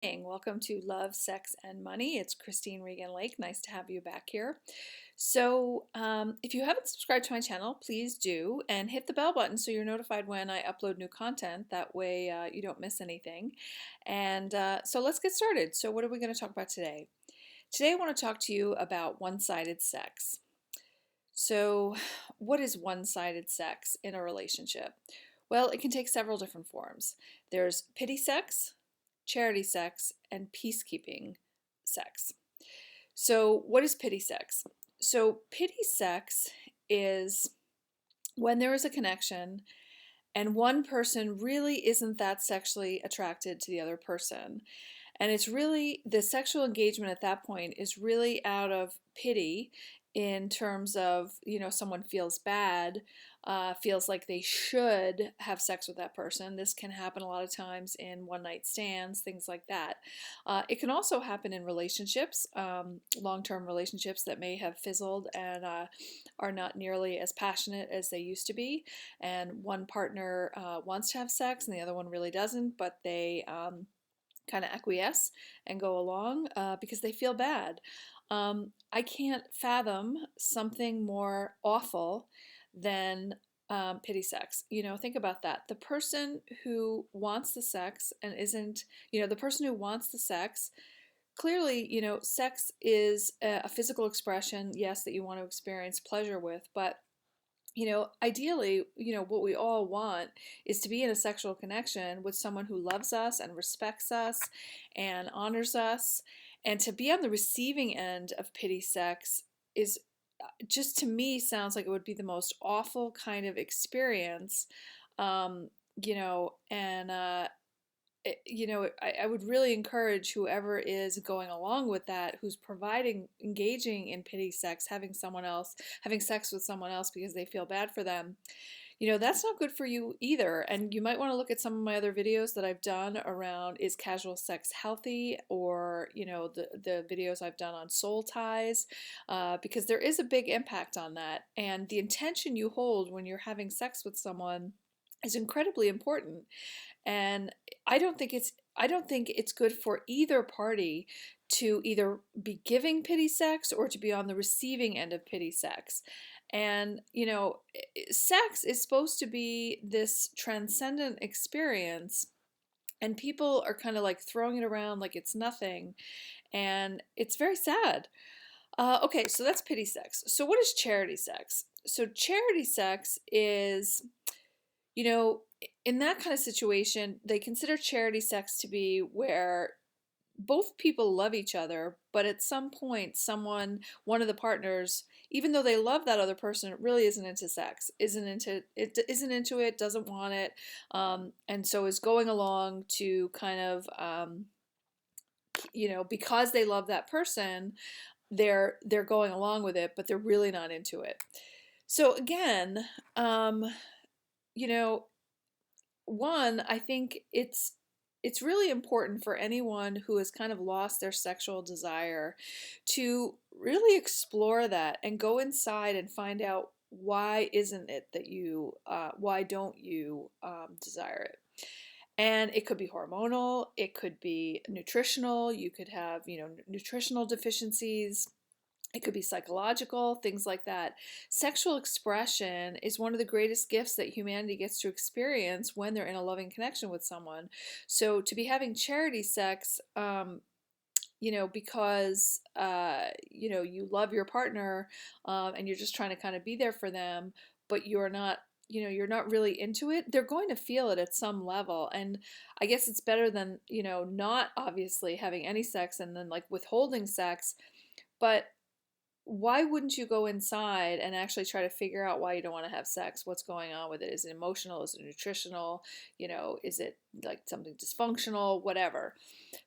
Welcome to Love, Sex, and Money. It's Christine Regan Lake. Nice to have you back here. So, if you haven't subscribed to my channel, please do and hit the bell button so you're notified when I upload new content. That way you don't miss anything. And so let's get started. So, what are we going to talk about today? Today, I want to talk to you about one-sided sex. So, what is one-sided sex in a relationship? Well, it can take several different forms. There's pity sex, charity sex, and peacekeeping sex. So, what is pity sex? So, pity sex is when there is a connection and one person really isn't that sexually attracted to the other person. And it's really the sexual engagement at that point is really out of pity in terms of, someone feels bad, feels like they should have sex with that person. This can happen a lot of times in one night stands, things like that. It can also happen in relationships, long term relationships that may have fizzled and are not nearly as passionate as they used to be. And one partner wants to have sex and the other one really doesn't, but they kind of acquiesce and go along because they feel bad. I can't fathom something more awful than pity sex. Think about that. The person who wants the sex and isn't, the person who wants the sex, clearly, sex is a physical expression, yes, that you want to experience pleasure with, but ideally, what we all want is to be in a sexual connection with someone who loves us and respects us and honors us. And to be on the receiving end of pity sex is just to me sounds like it would be the most awful kind of experience. Um, and I would really encourage whoever is going along with that, who's engaging in pity sex, having sex with someone else because they feel bad for them. That's not good for you either. And you might want to look at some of my other videos that I've done around is casual sex healthy, or, the videos I've done on soul ties, because there is a big impact on that. And the intention you hold when you're having sex with someone is incredibly important. And I don't think it's good for either party to either be giving pity sex or to be on the receiving end of pity sex. And, sex is supposed to be this transcendent experience, and people are kind of like throwing it around like it's nothing. And it's very sad. Okay, so that's pity sex. So, what is charity sex? So, charity sex is, you know, in that kind of situation, they consider charity sex to be where both people love each other, but at some point, one of the partners, even though they love that other person, really isn't into sex, isn't into it, doesn't want it, and so is going along to kind of, because they love that person, they're going along with it, but they're really not into it. So again, you know, one, I think it's really important for anyone who has kind of lost their sexual desire to really explore that and go inside and find out why isn't it that why don't you desire it. And it could be hormonal, it could be nutritional, you could have, nutritional deficiencies, it could be psychological, things like that. Sexual expression is one of the greatest gifts that humanity gets to experience when they're in a loving connection with someone. So to be having charity sex, because you love your partner, and you're just trying to kind of be there for them, but you're not really into it, they're going to feel it at some level. And I guess it's better than, not obviously having any sex and then like withholding sex. But why wouldn't you go inside and actually try to figure out why you don't want to have sex? What's going on with it? Is it emotional? Is it nutritional? Is it like something dysfunctional? Whatever.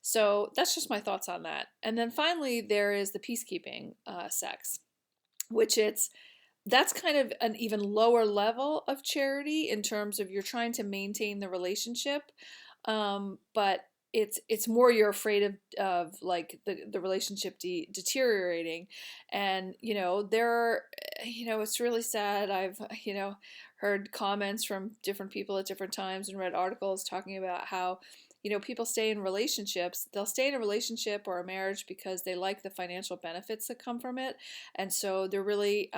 So that's just my thoughts on that. And then finally, there is the peacekeeping sex, which that's kind of an even lower level of charity in terms of you're trying to maintain the relationship, but it's more you're afraid of like the relationship deteriorating. And it's really sad. I've heard comments from different people at different times and read articles talking about how people stay in relationships. They'll stay in a relationship or a marriage because they like the financial benefits that come from it. And so they're really,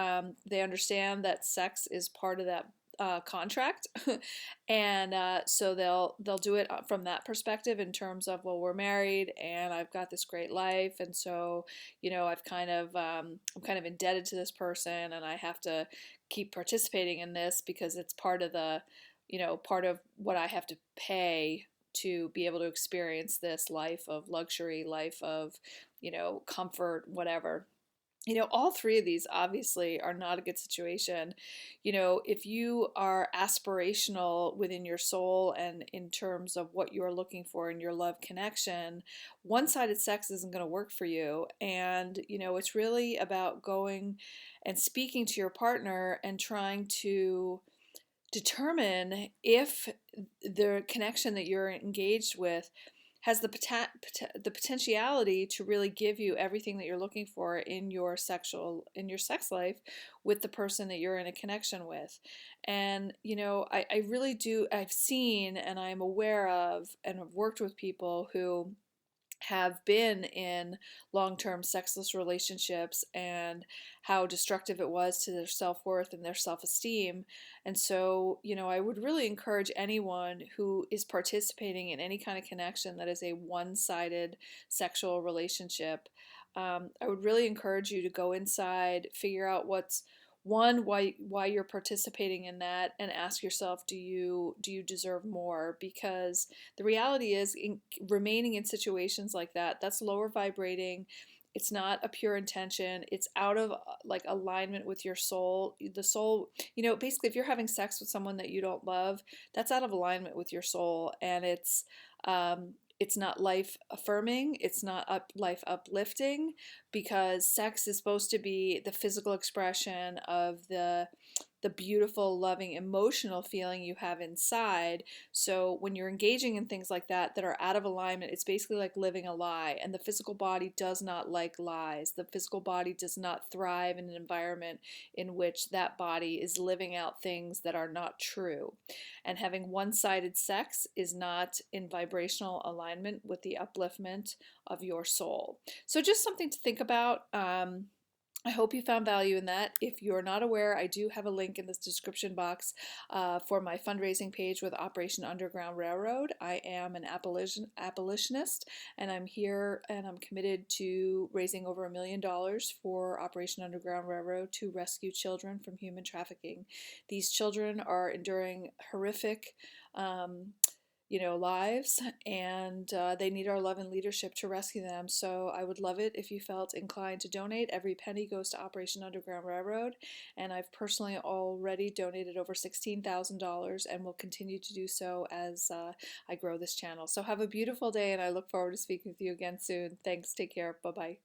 they understand that sex is part of that contract, and so they'll do it from that perspective in terms of, well, we're married and I've got this great life, and so I've I'm kind of indebted to this person, and I have to keep participating in this because it's part of the part of what I have to pay to be able to experience this life of luxury, life of comfort, whatever. All three of these obviously are not a good situation. If you are aspirational within your soul and in terms of what you're looking for in your love connection, one-sided sex isn't going to work for you. And, it's really about going and speaking to your partner and trying to determine if the connection that you're engaged with has the potentiality to really give you everything that you're looking for in your sex life with the person that you're in a connection with. And I really do, I've seen and I'm aware of and have worked with people who have been in long-term sexless relationships and how destructive it was to their self-worth and their self-esteem. And so, I would really encourage anyone who is participating in any kind of connection that is a one-sided sexual relationship. I would really encourage you to go inside, figure out why you're participating in that, and ask yourself, do you deserve more? Because the reality is, remaining in situations like that's lower vibrating. It's not a pure intention. It's out of like alignment with your soul. The soul, basically, if you're having sex with someone that you don't love, that's out of alignment with your soul, and it's not life affirming. It's not life uplifting, because sex is supposed to be the physical expression of the beautiful, loving, emotional feeling you have inside. So when you're engaging in things like that are out of alignment, it's basically like living a lie. And the physical body does not like lies. The physical body does not thrive in an environment in which that body is living out things that are not true. And having one-sided sex is not in vibrational alignment with the upliftment of your soul. So just something to think about. I hope you found value in that. If you're not aware, I do have a link in this description box for my fundraising page with Operation Underground Railroad. I am an abolitionist, and I'm here and I'm committed to raising over $1 million for Operation Underground Railroad to rescue children from human trafficking. These children are enduring horrific lives, and they need our love and leadership to rescue them. So I would love it if you felt inclined to donate. Every penny goes to Operation Underground Railroad, and I've personally already donated over $16,000 and will continue to do so as I grow this channel. So have a beautiful day, and I look forward to speaking with you again soon. Thanks. Take care. Bye-bye.